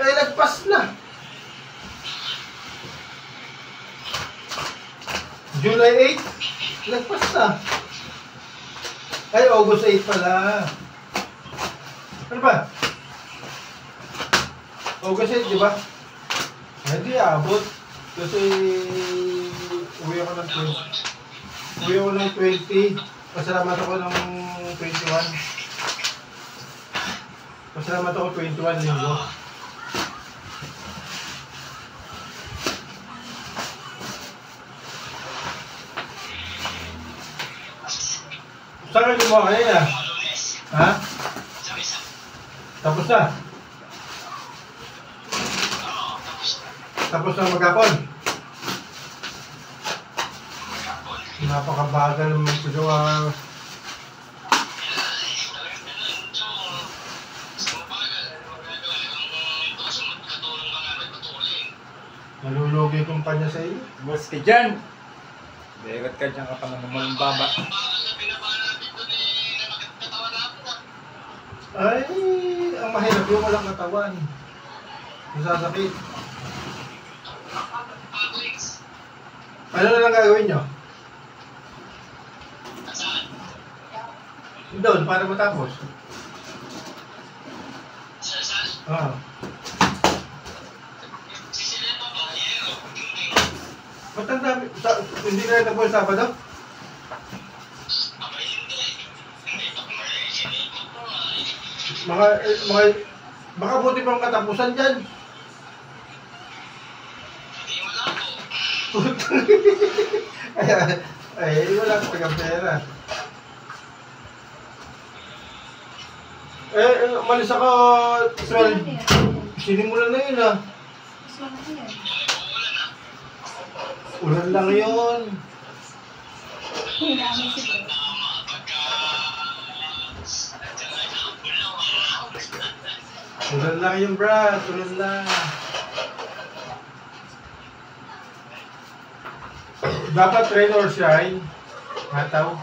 Ay, nagpas na. July 8, nagpas na. Ay, August 8 pala. Ano ba? August 8, di ba? Hindi abot. Kasi uwi ako ng 20. Uwi ako ng 20. Pasalamat ako ng 21. Pasalamat ako 21 linggo. Saan ka gumawa kanina? Ha? Tapos na? Tapos na maghapon? Napakabagal ng magsigawa. Malulugi yung kumpanya sa iyo. Boss ka dyan! Begot ka dyan ka pa naman baba. Ay, ang mahirap yung walang katawan. Masasakit. Ano na lang gagawin nyo? Doon, para matapos. Oo. Ba't ang dami? Hindi na natapos Sabado? Baka buti pang katapusan dyan. ay, wala ka tagang pera. Umalis ako 12. Sinimulan na yun ah. Ulan lang yun. Ulan lang yun, brad. Ulan lang. Dapat rain or shine. Hataw.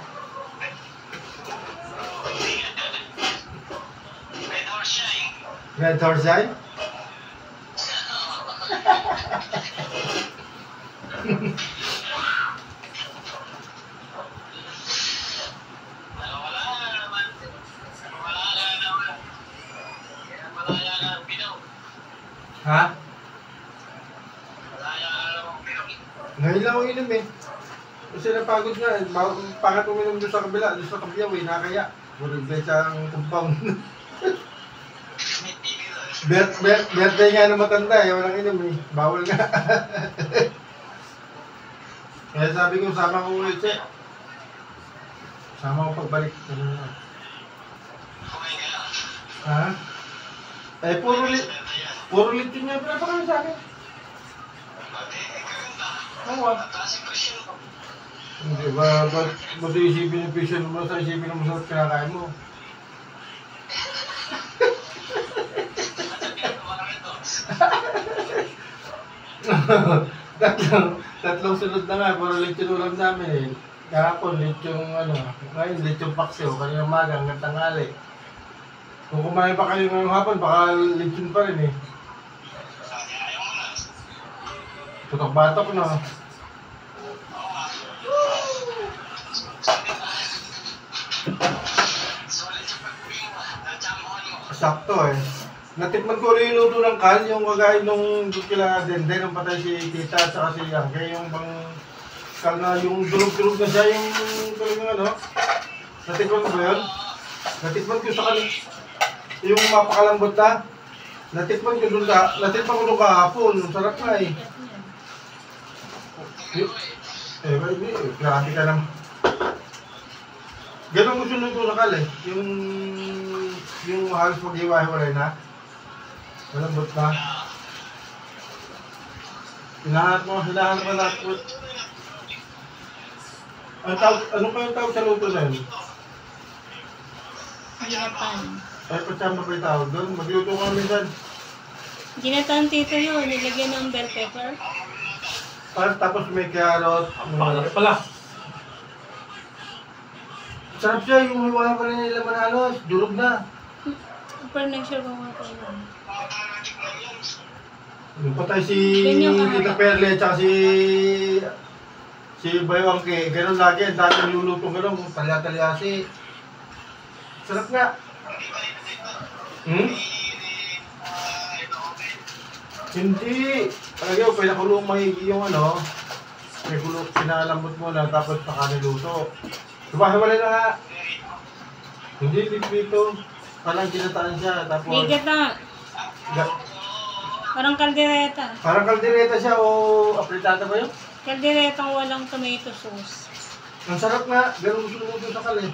Red or shine? Ha? Ngayon lang ako inom eh. Kasi napagod nga. Pangat uminom doon sa kabila. Doon sa kabiyaw eh. Nakaya. Bulag na isang compound. Birthday nga na matanda eh. Walang inom eh. Bawal nga. Kaya sabi ko, sama ko ulit siya. Sama ko pagbalik. Ha? Eh, puro litin niya. Pinapakami sa akin. Oo ah. Hindi ba, ba't mo sa isipin yung vision mo, sa isipin mo sa kinakain mo? tatlong sunod na nga, puro lechon ulam namin eh. Kahapon, lechong ano, ngayon lechong paksiw, kanina umaga hanggang tanghali. Kung kumain pa kayo ngayong hapon, baka lechon pa rin eh. Tutok-batok na. Sakto eh. Natikman ko rin yung luto ng Kal, yung kagaya nung kila Dende, nung patay si Tita at saka si Angke, yung bang Kal na yung durog-durog na siya, yung talagang ano. Natikman ko ba yun? Natikman ko sa kanil, yung mapakalambot na. Natikman ko doon kahapon, sarap na eh. Grabe ka naman. Ganun gusto nito na Kal eh. Yung halos mag-iwa-iwalay na. Malambot na. Hinahanap mo lahat. Ano kayong tawag sa luto na yun? Ginatan. Ay, patsama pa yung tawag doon. Magluto ka minsan. Ginatan tito yun. Nilagyan ng bell pepper. Tapos may carrot. Pakalaki pala. Sarap siya. Yung hiwa pa rin nila manalos. Durog na. Super-natural ko nga tayo. Yung patay si Ganyan ka, Tita Perle at saka si Bayo Angke, ganun lagi, ang dami nilulutong ganun, kung talya-talyasi. Sarap nga. Hmm? Hindi. Talaga yung pinakulong mahigi yung ano, pinalambot mo na tapos saka niluto. Sumahiwalay na nga. Hindi, dito. Parang ginataan siya, tapos... Bigat na. Parang kaldereta. Parang kaldereta siya o apritada ba yun? Kalderetang walang tomato sauce. Ang sarap nga, ganun gusto mo sa kal eh.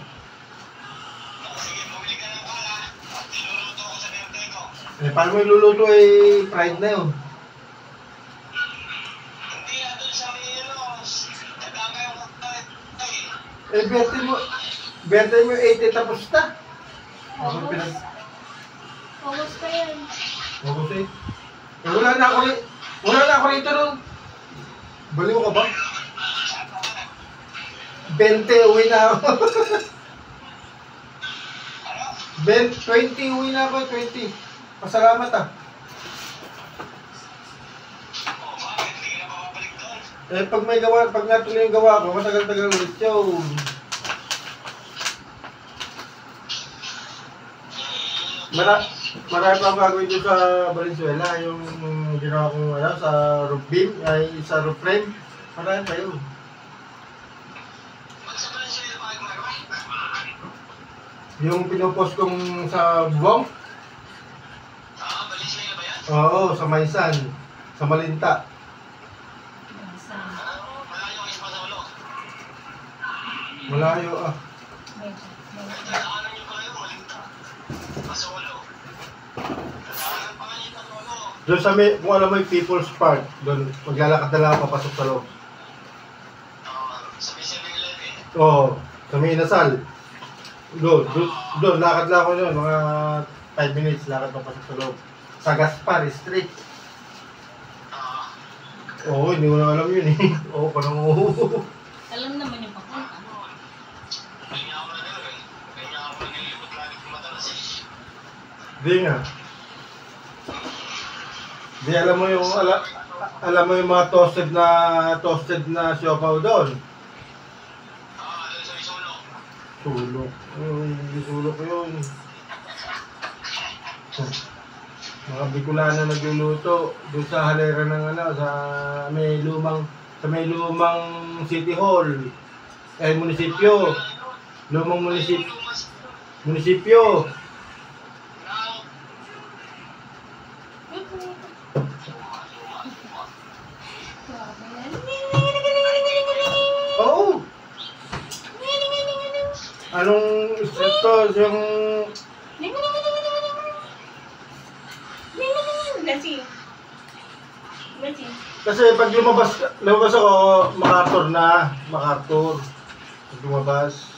Eh, paano mo iluluto eh, fried na yun. Eh, berte mo 80 tapos na. Ako pinag... Focus pa yan. Focus eh. Eh, wala na ako rito nun. Baliw ka ba? 20, uwi na ako. 20, uwi na ako, 20. Pasalamat ah. Eh, pag natuloy yung gawa ko, matagal-tagal ulit yun. Marami pa gagawin dito sa Valenzuela, yung ginawa kong sa roof beam, sa roof frame. Marami pa yun. Yung pinupost kong sa buwang? Oo, sa Maisan, sa Malinta. Malayo ah. Doon sa may, kung alam mo yung People's Park, doon, maglalakad na lang ako papasok sa loob. Oo, sa may Inasal. Doon, lakad lang ako doon, mga 5 minutes, lakad papasok sa loob. Sa Gaspar Street. Oo, hindi ko na alam yun eh. Oo, parang oo. Alam naman yung papunta. Di nga. Di alam mo yung mga toasted na siopaw doon. Sulok. Hindi sulok yun. Mga Bicolana nagluluto doon sa halera ng sa may lumang City Hall. Munisipyo. Lumang munisipyo. Oo. Anong ito yung kasi pag lumabas ako, MacArthur. Pag lumabas.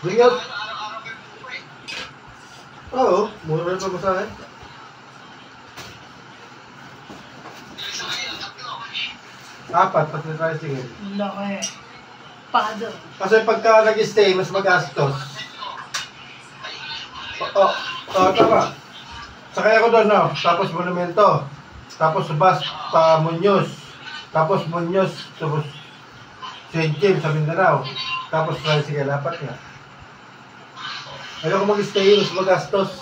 Ringat. Oo, mura rin pa masahe. Apat, pati tricycle. Laki. Pado. Kasi pagka nag-stay, mas magastos. Oo, tama. Sakay ako doon, no? Tapos Monumento. Tapos bus pa Muñoz. Tapos Muñoz, tapos St. James sa Mindanao. Tapos tricycle, apat nga. Ayoko mag-stay, mas magastos.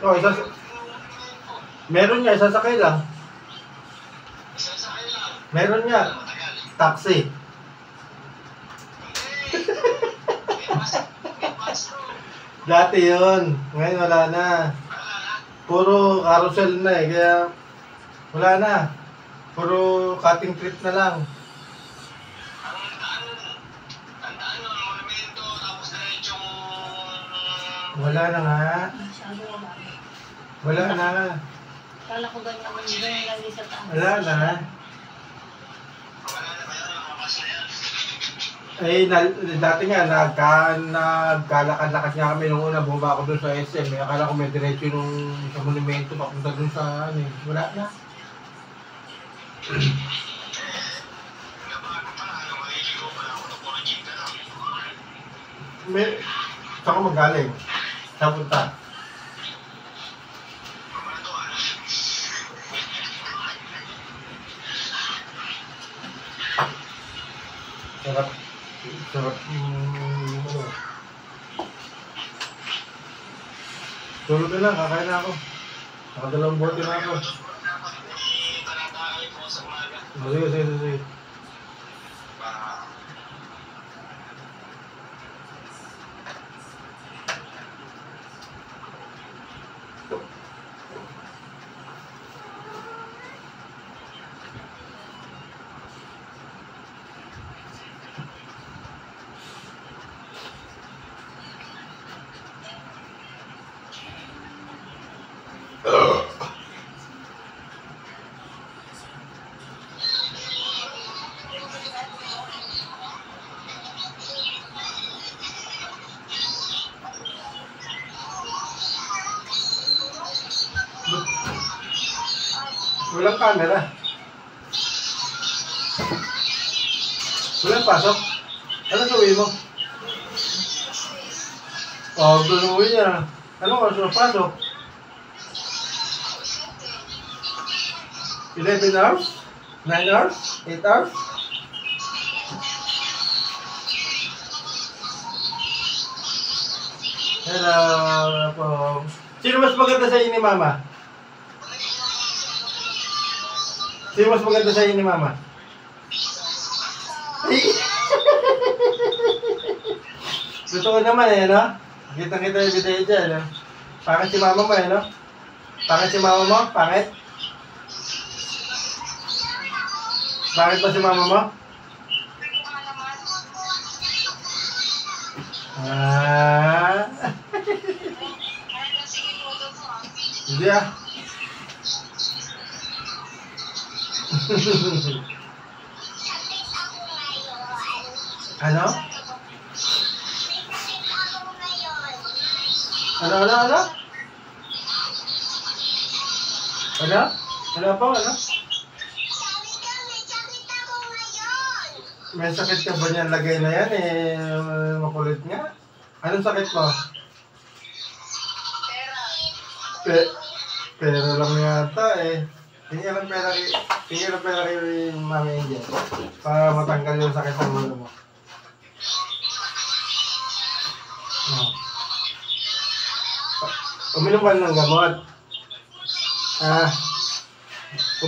Oh, meron nga, isasakay lang. Meron nga, taxi. Dati yun, ngayon wala na. Puro carousel na eh, kaya wala na. Puro cutting trip na lang. Wala na nga. Wala na. Kala ko ganyan lagi sa taas. Wala na. Eh, dati nga, nagkalakad-lakad nga kami nung una, bumaba ako doon sa SM. Eh, akala ko may diretso nung sa Monumento, papunta doon sa, wala na. May, saan ka magaling? Saan punta? Sarap. Sarap. Ano? Tulog na lang, kakain na ako. Nakadalawang bote na ako. Sige, sige, sige. Walang camera. Walang pasok. Ano gawin mo? Oh, gawin niya. Ano ka pasok? 11 hours? 9 hours? 8 hours? Hello po. Sino mas maganda sa inyo ni Mama? Sino mas maganda sa inyo ni Mama? Totoo naman eh, no? Kita-kita yung video dyan, no? Pangit si Mama mo eh, no? Pangit si Mama mo? Pangit? Pangit ba si Mama mo? Ah. Hindi ah. Ano? Ano? Ano? Ano po? Ano? May sakit ka ba niyan? Lagay na yan eh. Makulit nga. Anong sakit mo? Pera lang yata eh. Tingnan lang pera kay Mami Angel para matanggal yung sakit ng ulo mo. Oh. Uminom ka ng gamot.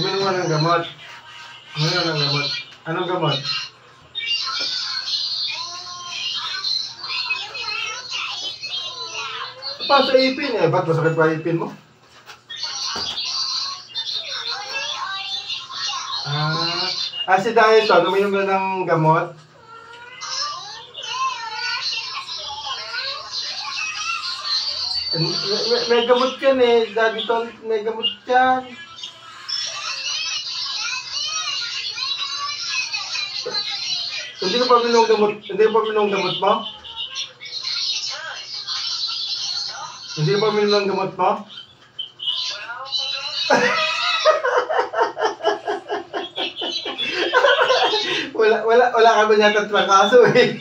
Uminom ka ng gamot. Uminom ng gamot. Anong gamot? Pa sa ipin eh. Ba't masakit pa ipin mo? Si dahil ito, uminom na ng gamot. May gamot yan eh. Daddy Tol, may gamot yan. Hindi ka pa minong gamot? Hindi ka pa minong gamot mo? Hindi ka pa minong gamot mo? Wala ka ba niya tatrakaso eh.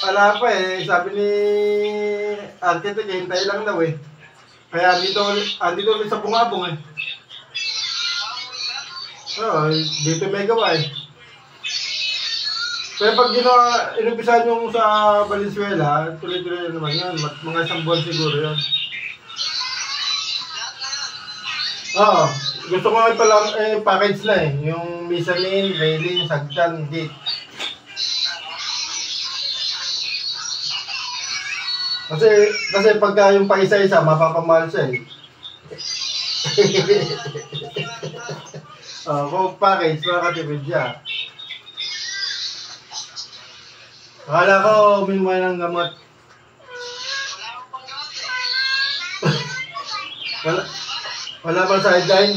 Wala pa eh. Sabi ni Architect, hintay lang daw eh. Kaya andito ulit sa bungabong eh. Oo, dito may gawa eh. Pero pag inumpisahan yung sa Valenzuela, tuloy-tuloy naman yun. Mga isang buwan siguro yun. Oo, gusto ko nga pala package na eh. Yung mezzanine, railing, sagdan, gate. Kasi pagka yung paisa-isa, mapapamahal siya eh. Kung package, makakatipid siya. Akala ko, uminom ka ng gamot. Wala bang sideline?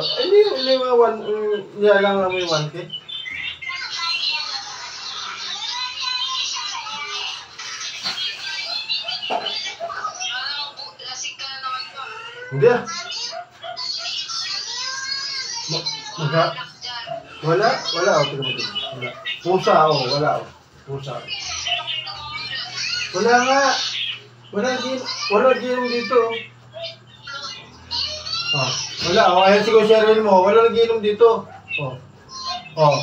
Hindi lang mo yung 1K. Hindi ah. Maga. Wala. Oh, tingnan mo. Wala. Pusa, oh. Wala, oh. Pusa. Wala nga. Wala ginom dito. Oh. Wala, oh. Ayan siguro share mo. Wala nagiinom dito. Oh. Oh.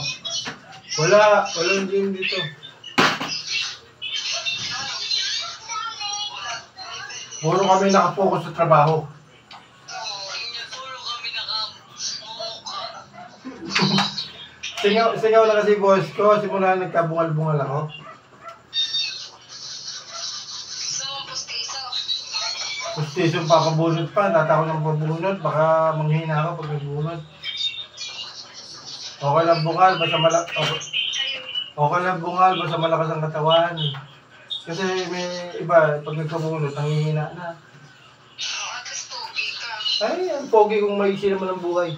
Wala nagiinom dito. Puro kami nakapokus sa trabaho. Singaw na kasi boss ko, simula nagkabungal-bungal ako. Pustiso papabunot pa, tatako ng pabunot, baka manghina ako pag nagbunot. Okay lang bungal, basta malakas ang katawan. Kasi may iba, pag nagkabunot, nanghihina na. Ay, ang pogi kung maiksi naman ang buhay.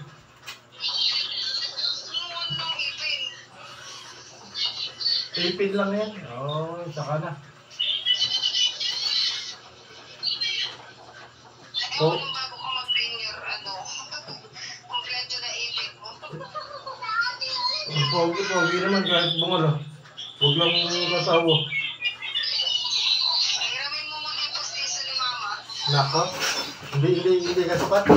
Ipin lang yan. Oo, saka na. Oh. Bago ka mag-premier, kompleto na ipin mo. Ang pogi naman kahit bungal ah. Huwag lang kasawa. Hiramin mo mag-ipostiso ni mama. Nako, hindi kasukat.